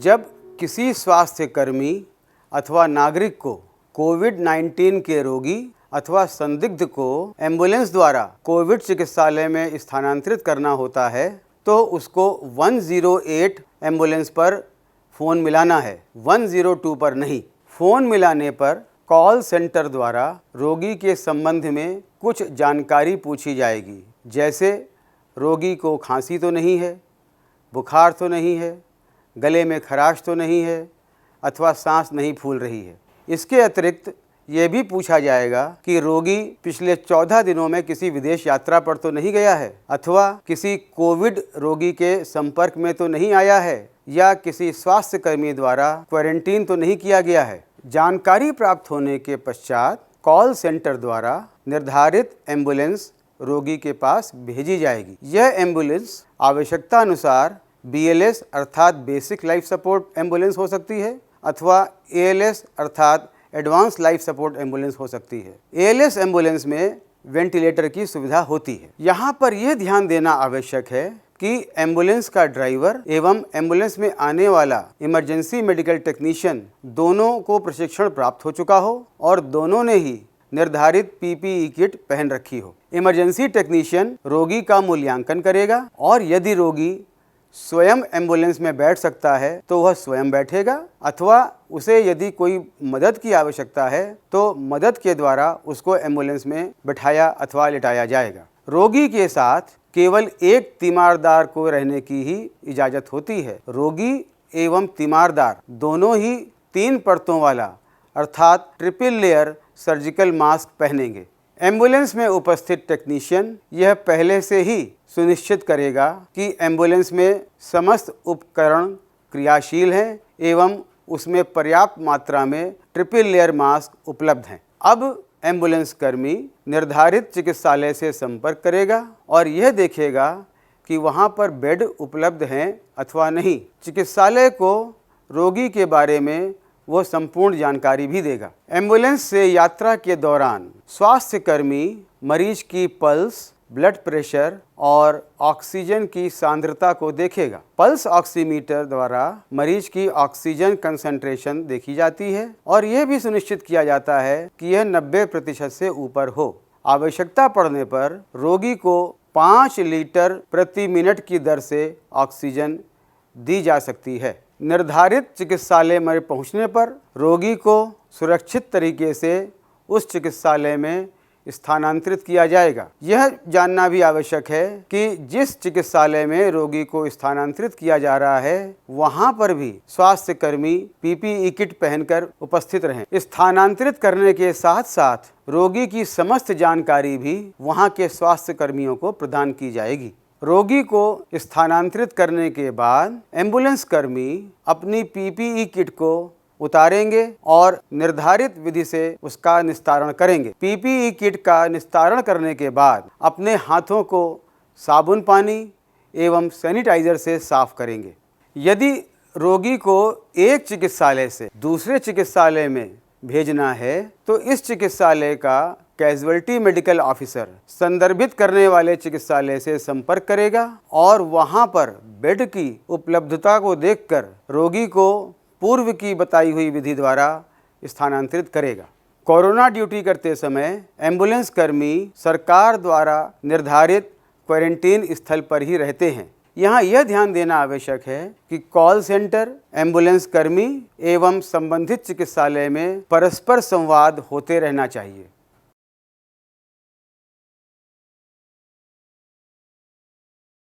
जब किसी स्वास्थ्य कर्मी अथवा नागरिक को कोविड-19 के रोगी अथवा संदिग्ध को एम्बुलेंस द्वारा कोविड चिकित्सालय में स्थानांतरित करना होता है तो उसको 108 एम्बुलेंस पर फ़ोन मिलाना है, 102 पर नहीं। फ़ोन मिलाने पर कॉल सेंटर द्वारा रोगी के संबंध में कुछ जानकारी पूछी जाएगी, जैसे रोगी को खांसी तो नहीं है, बुखार तो नहीं है, गले में खराश तो नहीं है अथवा सांस नहीं फूल रही है। इसके अतिरिक्त ये भी पूछा जाएगा कि रोगी पिछले 14 दिनों में किसी विदेश यात्रा पर तो नहीं गया है अथवा किसी कोविड रोगी के संपर्क में तो नहीं आया है या किसी स्वास्थ्य कर्मी द्वारा क्वारंटीन तो नहीं किया गया है। जानकारी प्राप्त होने के पश्चात कॉल सेंटर द्वारा निर्धारित एम्बुलेंस रोगी के पास भेजी जाएगी। यह एम्बुलेंस आवश्यकता अनुसार BLS अर्थात बेसिक लाइफ सपोर्ट एम्बुलेंस हो सकती है अथवा ALS अर्थात एडवांस लाइफ सपोर्ट एम्बुलेंस हो सकती है। ALS एम्बुलेंस में वेंटिलेटर की सुविधा होती है। यहाँ पर यह ध्यान देना आवश्यक है कि एम्बुलेंस का ड्राइवर एवं एम्बुलेंस में आने वाला इमरजेंसी मेडिकल टेक्नीशियन दोनों को प्रशिक्षण प्राप्त हो चुका हो और दोनों ने ही निर्धारित PPE किट पहन रखी हो। इमरजेंसी टेक्नीशियन रोगी का मूल्यांकन करेगा और यदि रोगी स्वयं एम्बुलेंस में बैठ सकता है तो वह स्वयं बैठेगा अथवा उसे यदि कोई मदद की आवश्यकता है तो मदद के द्वारा उसको एम्बुलेंस में बिठाया अथवा लिटाया जाएगा। रोगी के साथ केवल एक तीमारदार को रहने की ही इजाज़त होती है। रोगी एवं तीमारदार दोनों ही 3 परतों वाला अर्थात ट्रिपल लेयर सर्जिकल मास्क पहनेंगे। एम्बुलेंस में उपस्थित टेक्नीशियन यह पहले से ही सुनिश्चित करेगा कि एम्बुलेंस में समस्त उपकरण क्रियाशील हैं एवं उसमें पर्याप्त मात्रा में ट्रिपल लेयर मास्क उपलब्ध हैं। अब एम्बुलेंस कर्मी निर्धारित चिकित्सालय से संपर्क करेगा और यह देखेगा कि वहां पर बेड उपलब्ध हैं अथवा नहीं। चिकित्सालय को रोगी के बारे में वो संपूर्ण जानकारी भी देगा। एम्बुलेंस से यात्रा के दौरान स्वास्थ्य कर्मी मरीज की पल्स, ब्लड प्रेशर और ऑक्सीजन की सांद्रता को देखेगा। पल्स ऑक्सीमीटर द्वारा मरीज की ऑक्सीजन कंसंट्रेशन देखी जाती है और यह भी सुनिश्चित किया जाता है कि यह 90% से ऊपर हो। आवश्यकता पड़ने पर रोगी को 5 लीटर प्रति मिनट की दर से ऑक्सीजन दी जा सकती है। निर्धारित चिकित्सालय में पहुंचने पर रोगी को सुरक्षित तरीके से उस चिकित्सालय में स्थानांतरित किया जाएगा। यह जानना भी आवश्यक है कि जिस चिकित्सालय में रोगी को स्थानांतरित किया जा रहा है वहां पर भी स्वास्थ्य कर्मी PPE किट पहनकर उपस्थित रहें। स्थानांतरित करने के साथ साथ रोगी की समस्त जानकारी भी वहां के स्वास्थ्य कर्मियों को प्रदान की जाएगी। रोगी को स्थानांतरित करने के बाद एम्बुलेंस कर्मी अपनी PPE किट को उतारेंगे और निर्धारित विधि से उसका निस्तारण करेंगे। PPE किट का निस्तारण करने के बाद अपने हाथों को साबुन पानी एवं सैनिटाइजर से साफ करेंगे। यदि रोगी को एक चिकित्सालय से दूसरे चिकित्सालय में भेजना है तो इस चिकित्सालय का कैजुअल्टी मेडिकल ऑफिसर संदर्भित करने वाले चिकित्सालय से संपर्क करेगा और वहां पर बेड की उपलब्धता को देखकर रोगी को पूर्व की बताई हुई विधि द्वारा स्थानांतरित करेगा। कोरोना ड्यूटी करते समय एम्बुलेंस कर्मी सरकार द्वारा निर्धारित क्वारंटीन स्थल पर ही रहते हैं। यहाँ यह ध्यान देना आवश्यक है कि कॉल सेंटर, एम्बुलेंस कर्मी एवं संबंधित चिकित्सालय में परस्पर संवाद होते रहना चाहिए।